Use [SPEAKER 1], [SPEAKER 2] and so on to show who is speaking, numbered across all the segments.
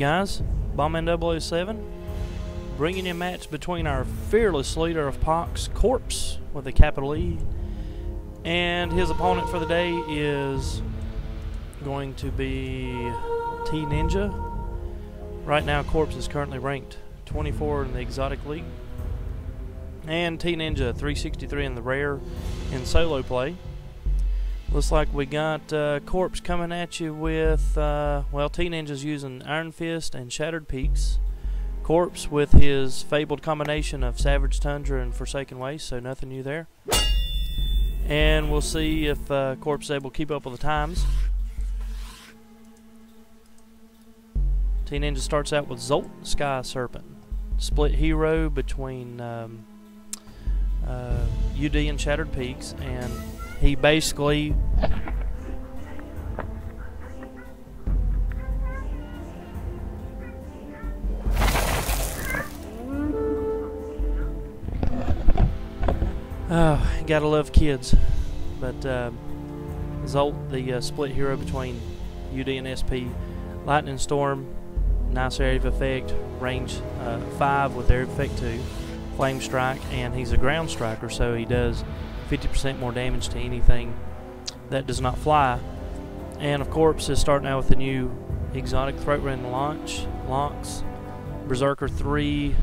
[SPEAKER 1] guys, Bombman 007, bringing you a match between our fearless leader of Pox, Corpse, with a capital E, and his opponent for the day is going to be TeaNinja. Right now, Corpse is currently ranked 24 in the Exotic League, and TeaNinja 363 in the Rare in solo play. Looks like we got Corpse coming at you with, TeaNinja's using Iron Fist and Shattered Peaks. Corpse with his fabled combination of Savage Tundra and Forsaken Waste, so nothing new there. And we'll see if Corpse is able to keep up with the times. TeaNinja starts out with Zolt, Sky Serpent. Split hero between UD and Shattered Peaks, and he basically gotta love kids. But Zolt, the split hero between UD and SP, Lightning Storm, nice area of effect, range 5 with area of effect 2, Flame Strike, and he's a ground striker, so he does 50% more damage to anything that does not fly. And of course, is starting out with the new exotic Throat Rend Locks. Berserker 3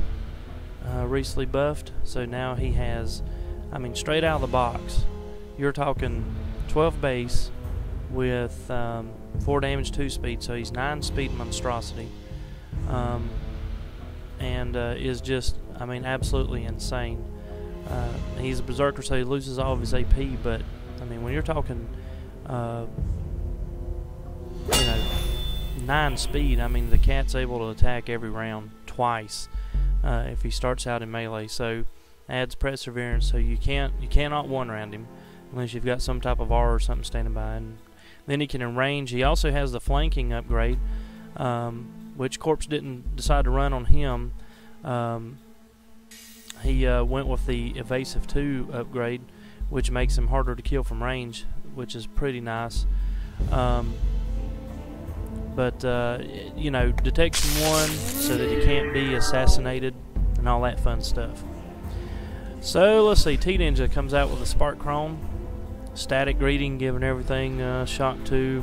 [SPEAKER 1] recently buffed, so now he has, straight out of the box, you're talking 12 base with 4 damage, 2 speed, so he's 9 speed monstrosity. And is just, absolutely insane. He's a berserker, so he loses all of his AP, but when you're talking 9 speed, the cat's able to attack every round twice if he starts out in melee, so adds perseverance, so you cannot one round him unless you've got some type of R or something standing by. And then he can range. He also has the flanking upgrade, which Corpse didn't decide to run on him. He went with the Evasive 2 upgrade, which makes him harder to kill from range, which is pretty nice. Detection 1 so that he can't be assassinated and all that fun stuff. So let's see, TeaNinja comes out with a Spark Chrome, Static Greeting, giving everything Shock 2.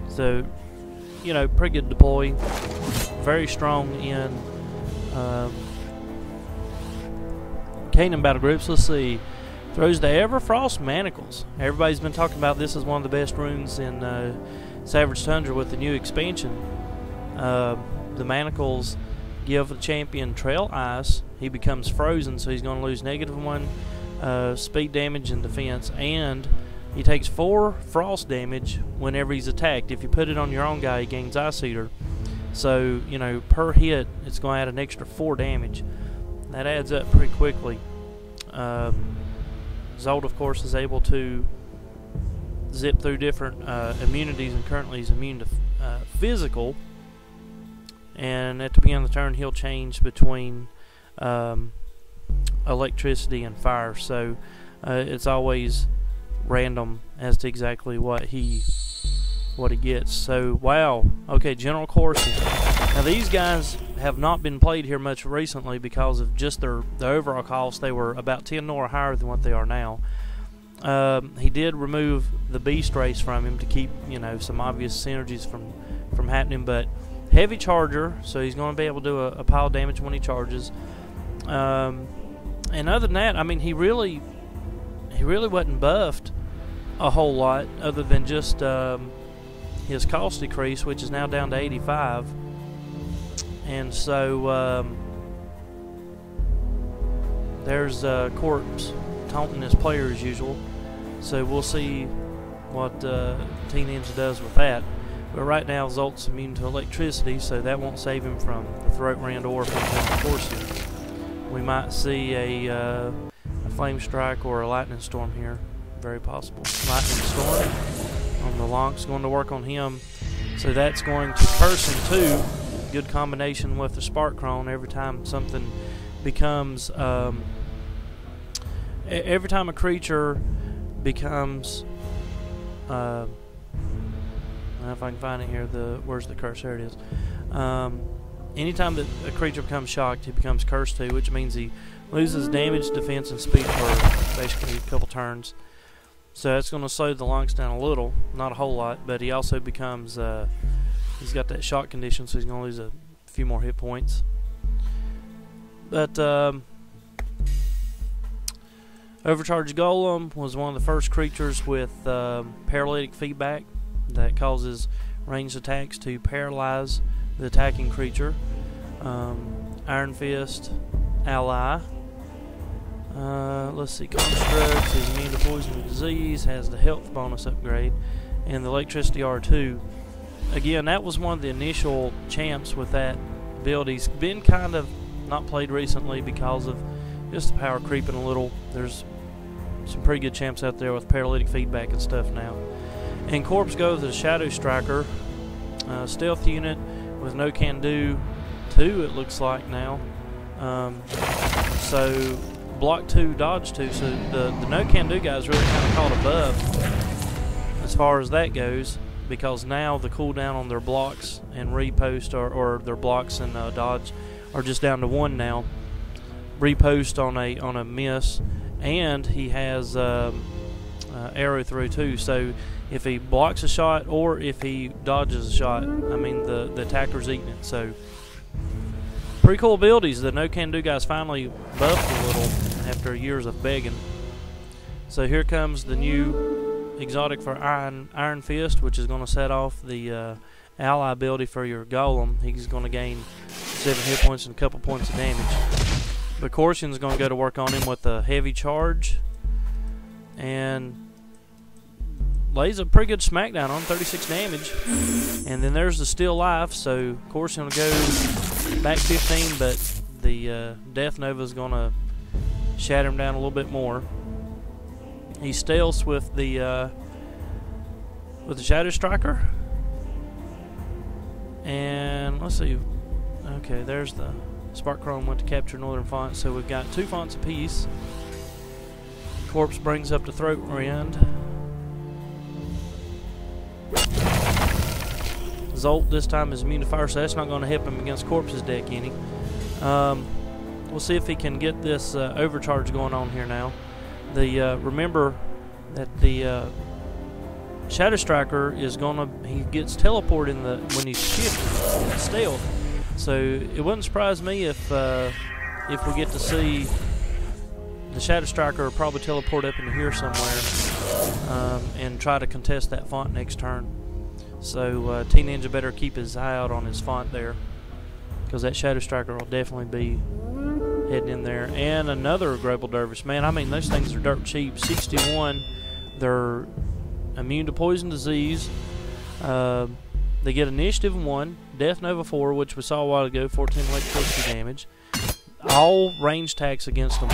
[SPEAKER 1] So, pretty good deploy. Very strong in Canaan battle groups. Let's see. Throws the Everfrost Manacles. Everybody's been talking about this as one of the best runes in Savage Tundra with the new expansion. The Manacles give the champion Trail Ice. He becomes frozen, so he's going to lose -1 speed damage and defense, and he takes 4 frost damage whenever he's attacked. If you put it on your own guy, he gains Ice Eater. So, per hit, it's going to add an extra 4 damage. That adds up pretty quickly. Zolt, of course, is able to zip through different immunities, and currently he's immune to physical. And at the beginning of the turn, he'll change between electricity and fire. So it's always random as to exactly what he gets. So wow, okay, General Corsian. Now these guys have not been played here much recently because of just their overall cost. They were about 10 nor higher than what they are now. He did remove the Beast Race from him to keep some obvious synergies from happening, but heavy charger, so he's going to be able to do a pile of damage when he charges. And other than that, he really wasn't buffed a whole lot, other than just his cost decrease, which is now down to 85. And so there's Corpse taunting his player as usual. So we'll see what TeaNinja does with that. But right now, Zolt's immune to electricity, so that won't save him from the Throat Rend or from the Corsian. We might see a Flame Strike or a Lightning Storm here. Very possible. Lightning Storm on the Lonk's going to work on him. So that's going to Person 2. Good combination with the Spark Chrome. Every time something becomes... every time a creature becomes, if I can find it here, where's the curse? There it is. Anytime that a creature becomes shocked, he becomes cursed 2, which means he loses damage, defense, and speed for basically a couple turns. So that's going to slow the Lynx down a little, not a whole lot, but he also becomes, he's got that shock condition, so he's going to lose a few more hit points. But Overcharged Golem was one of the first creatures with paralytic feedback that causes ranged attacks to paralyze the attacking creature. Iron Fist ally. Let's see, Constructs is immune to poison and disease, has the health bonus upgrade, and the electricity R2. Again, that was one of the initial champs with that build. He's been kind of not played recently because of just the power creeping a little. There's some pretty good champs out there with paralytic feedback and stuff now. And Corpse goes to the Shadow Striker, stealth unit with no can do 2, it looks like now. So block 2, dodge 2. So the no can do guys really kind of caught a buff as far as that goes, because now the cooldown on their blocks and repost or their blocks and dodge are just down to 1 now. Repost on a miss, and he has arrow through too. So if he blocks a shot or if he dodges a shot, I mean the attacker's eating it. So pretty cool abilities. The no can do guys finally buffed a little after years of begging. So here comes the new exotic for Iron Fist, which is going to set off the ally ability for your golem. He's going to gain 7 hit points and a couple points of damage. But Corsian's going to go to work on him with a heavy charge and lays a pretty good smackdown on 36 damage. And then there's the Still Life, so Corsian will go back 15, but the Death Nova is going to shatter him down a little bit more. He stealths with the Shadow Striker. And let's see. Okay, there's the Spark Chrome went to capture Northern Font, so we've got 2 fonts apiece. Corpse brings up the Throat Rend. Zolt this time is immune to fire, so that's not going to help him against Corpse's deck any. We'll see if he can get this overcharge going on here now. Remember that the Shadow Striker is he gets teleported when he's shifting in stealth. So it wouldn't surprise me if we get to see the Shadow Striker probably teleport up into here somewhere and try to contest that font next turn. So TeaNinja better keep his eye out on his font there, because that Shadow Striker will definitely be heading in there. And another Grable Dervish. Man, I mean, those things are dirt cheap. 61. They're immune to poison disease. They get initiative 1, Death Nova 4, which we saw a while ago, 14 electricity damage. All range attacks against them.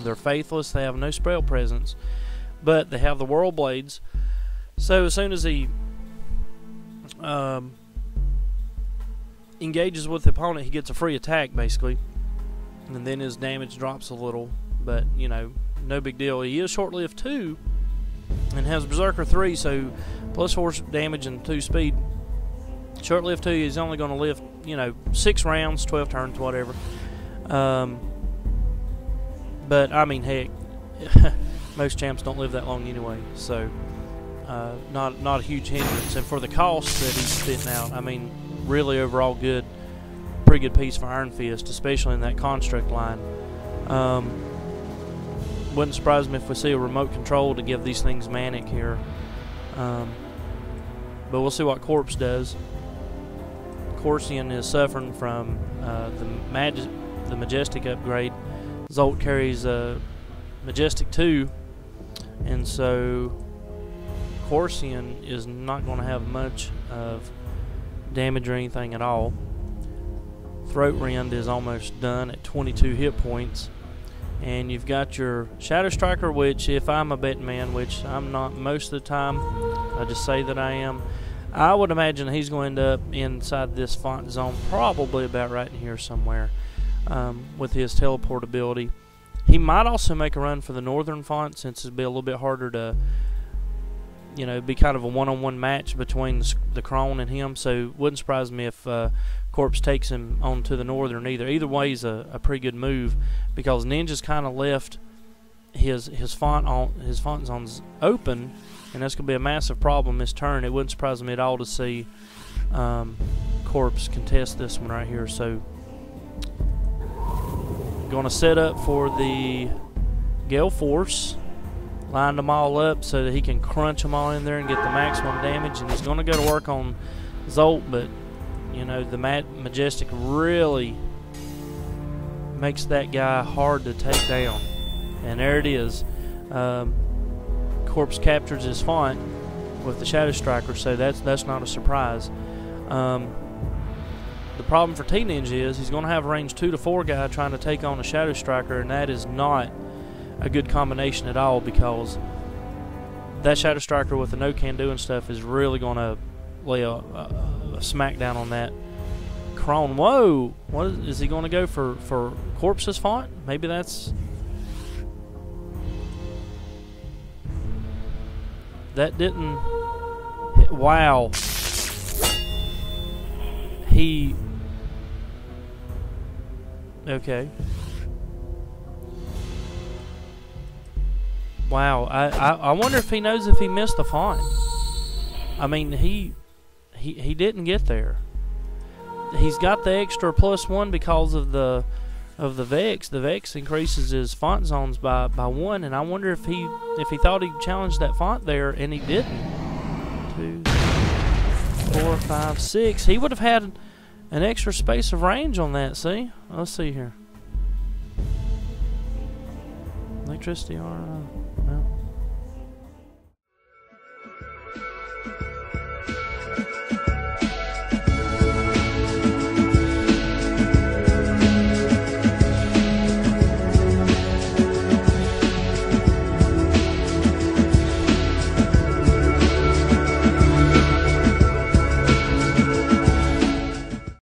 [SPEAKER 1] They're faithless. They have no spell presence, but they have the Whirl Blades. So as soon as he engages with the opponent, he gets a free attack basically, and then his damage drops a little. But you know, no big deal. He is short-lived 2. And has Berserker 3, so plus 4 damage and 2 speed. Short-lived 2, he's only going to live, 6 rounds, 12 turns, whatever. But, I mean, heck, most champs don't live that long anyway, so not a huge hindrance. And for the cost that he's spitting out, I mean, really overall good, pretty good piece for Iron Fist, especially in that construct line. Wouldn't surprise me if we see a remote control to give these things manic here. But we'll see what Corpse does. Corsian is suffering from the Majestic upgrade. Zolt carries Majestic 2, and so Corsian is not going to have much of damage or anything at all. Throat Rend is almost done at 22 hit points. And you've got your Shadow Striker, which if I'm a betting man, which I'm not most of the time, I just say that I am, I would imagine he's going to end up inside this font zone, probably about right in here somewhere, with his teleport ability. He might also make a run for the northern font, since it'd be a little bit harder to, you know, be kind of a one-on-one match between the Krone and him. So wouldn't surprise me if Corps takes him on to the northern either. Either way is a pretty good move, because Ninja's kind of left his font zones open, and that's gonna be a massive problem this turn. It wouldn't surprise me at all to see Corps contest this one right here. So gonna set up for the Gale Force, line them all up so that he can crunch them all in there and get the maximum damage. And he's gonna go to work on Zolt, but you know, the Majestic really makes that guy hard to take down. And there it is. Corps captures his font with the Shadow Striker, so that's not a surprise. The problem for TeaNinja is he's going to have a range 2 to 4 guy trying to take on a Shadow Striker, and that is not a good combination at all, because that Shadow Striker with the no-can-do and stuff is really going to lay a smackdown on that Krone. Whoa! What is he going to go for Corpse's font? Maybe that's... That didn't... Wow. He... Okay. Wow. I wonder if he knows if he missed the font. I mean, he didn't get there. He's got the extra +1 because of the Vex. The Vex increases his font zones by 1, and I wonder if he thought he challenged that font there, and he didn't. 2, 4, 5, 6. He would have had an extra space of range on that. See? Let's see here. Electricity.